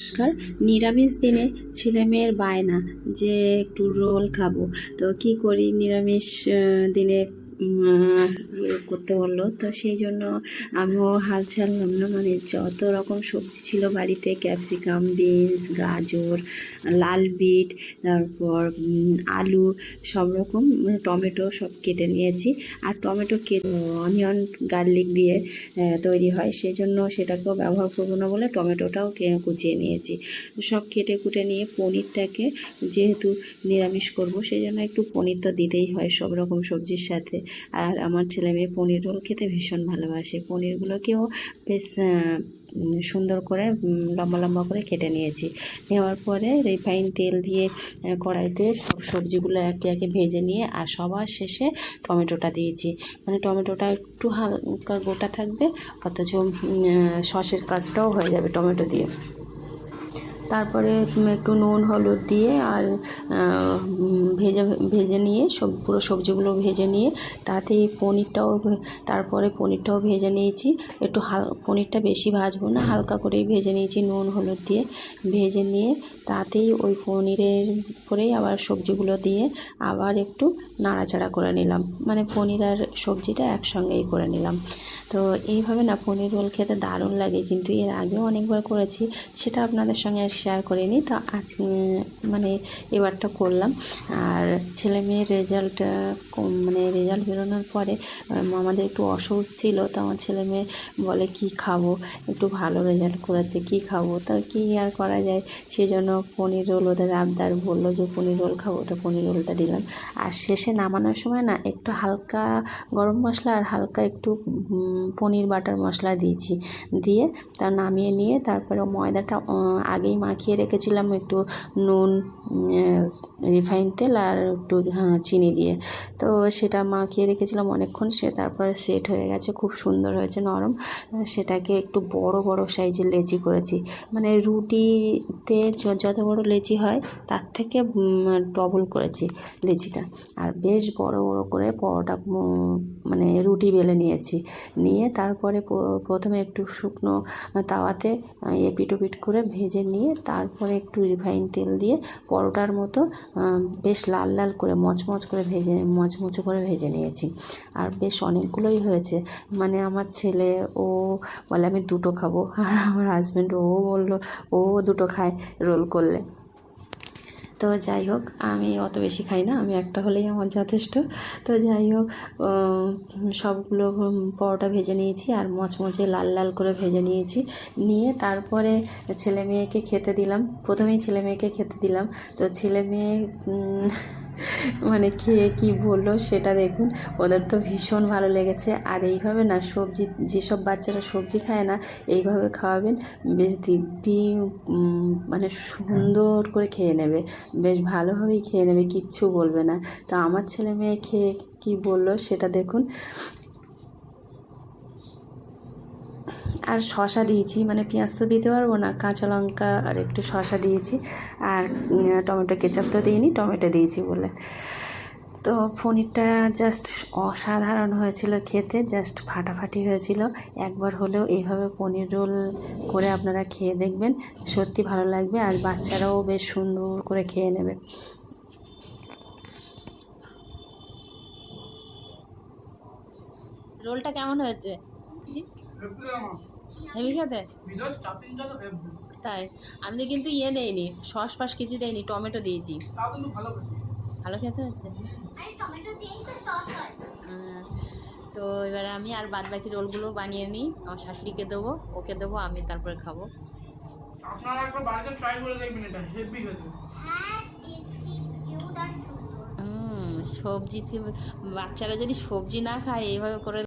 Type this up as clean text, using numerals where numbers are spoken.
নমস্কার। নিরামিষ দিনে ছেলেমেয়ের বায়না যে একটু রোল খাবো, তো কি করি, নিরামিষ দিনে রোল করতে বললো, তো সেই জন্য আমিও হাল ছাড়লাম না। মানে যত রকম সবজি ছিল বাড়িতে, ক্যাপসিকাম, বিনস, গাজর, লাল বিট, তারপর আলু, সব রকম, টমেটো সব কেটে নিয়েছি। আর টমেটো অনিয়ন গার্লিক দিয়ে তৈরি হয়, সেই জন্য সেটাকেও ব্যবহার করবো না বলে টমেটোটাও কুচিয়ে নিয়েছি। সব কেটে কুটে নিয়ে পনিরটাকে, যেহেতু নিরামিষ করব সেই জন্য একটু পনির তো দিতেই হয় সব রকম সবজির সাথে। আর আমার ছেলে মেয়ে পনির রোল খেতে ভীষণ ভালোবাসে। পনিরগুলোকেও বেশ সুন্দর করে লম্বা লম্বা করে কেটে নিয়েছি। নেওয়ার পরে রিফাইন তেল দিয়ে কড়াইতে সব সবজিগুলো একে একে ভেজে নিয়ে আর সবার শেষে টমেটোটা দিয়েছি। মানে টমেটোটা একটু হালকা গোটা থাকবে, অথচ সসের কাজটাও হয়ে যাবে টমেটো দিয়ে। তারপরে একটু নুন হলুদ দিয়ে আর ভেজে নিয়ে পুরো সবজিগুলো ভেজে নিয়ে তাতেই পনিরটাও ভেজে নিয়েছি। একটু পনিরটা বেশি ভাজবো না, হালকা করেই ভেজে নিয়েছি নুন হলুদ দিয়ে। ভেজে নিয়ে তাতেই ওই পনিরের পরেই আবার সবজিগুলো দিয়ে আবার একটু নাড়াচাড়া করে নিলাম। মানে পনির আর সবজিটা একসঙ্গেই করে নিলাম। তো এইভাবে না পনির রোল খেতে দারুণ লাগে, কিন্তু এর আগেও অনেকবার করেছি, সেটা আপনাদের সঙ্গে শেয়ার করিনি। তো আজ মানে এবারটা করলাম। আর ছেলে মেয়ের রেজাল্ট বেরোনোর পরে আমাদের একটু অসুখ ছিল, তো আমার ছেলে মেয়ে বলে কি খাবো, একটু ভালো রেজাল্ট করেছে, কি খাবো, তা কি আর করা যায়। সেই জন্য পনির রোল, ওদের আবদার বললো যে পনির রোল খাবো, তো পনির রোলটা দিলাম। আর শেষে নামানোর সময় না একটু হালকা গরম মশলা আর হালকা একটু পনির বাটার মশলা দিয়েছি। দিয়ে তা নামিয়ে নিয়ে তারপরে ময়দাটা আগেই মাখিয়ে রেখেছিলাম একটু নুন, রিফাইন তেল আর একটু চিনি দিয়ে। তো সেটা মাখিয়ে রেখেছিলাম অনেকক্ষণ, তারপরে সেট হয়ে গেছে, খুব সুন্দর হয়েছে, নরম। সেটাকে একটু বড় বড় সাইজের লেচি করেছি। মানে রুটিতে যত বড় লেচি হয় তার থেকে ডবল করেছি লেচিটা। আর বেশ বড় বড় করে পরোটা মানে রুটি বেলে নিয়েছি। নিয়ে তারপরে প্রথমে একটু শুকনো তাওয়াতে এপিট ওপিট করে ভেজে নিয়ে তারপরে একটু রিফাইন তেল দিয়ে পরোটার মতো বেশ লাল লাল করে মচমচে করে ভেজে নিয়েছি। আর বেশ অনেকগুলোই হয়েছে। মানে আমার ছেলে ও বলে আমি দুটো খাবো, আর আমার হাজব্যান্ড ও বললো ও দুটো খায় রোল করলে। তো যাই হোক, আমি অত বেশি খাই না, আমি একটা হলেই আমার যথেষ্ট। তো যাই হোক, সবগুলো পরোটা ভেজে নিয়েছি আর মচমচে লাল লাল করে ভেজে নিয়েছি। নিয়ে তারপরে ছেলে মেয়েকে খেতে দিলাম। প্রথমেই ছেলে মেয়েকে খেতে দিলাম। তো ছেলে মেয়ে মানে খেয়ে কি বললো সেটা দেখুন। ওদের তো ভীষণ ভালো লেগেছে। আর এইভাবে না সবজি, যেসব বাচ্চারা সবজি খায় না, এইভাবে খাওয়াবেন, বেশ দিব্যি মানে সুন্দর করে খেয়ে নেবে, বেশ ভালোভাবেই খেয়ে নেবে, কিচ্ছু বলবে না। তো আমার ছেলে মেয়ে খেয়ে কি বললো সেটা দেখুন। আর শসা দিয়েছি, মানে পেঁয়াজ তো দিতে পারবো না, কাঁচা লঙ্কা আর একটু শসা দিয়েছি। আর টমেটো কেচাপ তো দিইনি, টমেটো দিয়েছি বলে। তো পনিরটা জাস্ট অসাধারণ হয়েছিল খেতে, জাস্ট ফাটাফাটি হয়েছিল। একবার হলেও এইভাবে পনির রোল করে আপনারা খেয়ে দেখবেন, সত্যি ভালো লাগবে। আর বাচ্চারাও বেশ সুন্দর করে খেয়ে নেবে। রোলটা কেমন হয়েছে? হেভি খেতে? তাই? আমি তো কিন্তু দেইনি, সস ফস কিছু দেইনি, টমেটো দিয়েছি। ভালো খেতে হচ্ছে। তো এবারে আমি আর বাদ বাকি রোলগুলো বানিয়ে নিই, আমার শাশুড়িকে দেবো, ওকে দেবো, আমি তারপরে খাবো। আপনারা একবার বাড়িতে ট্রাই করে দেখবেন, এটা হেভি খেতে। সবজি, বাচ্চারা যদি সবজি না খায় এইভাবে করে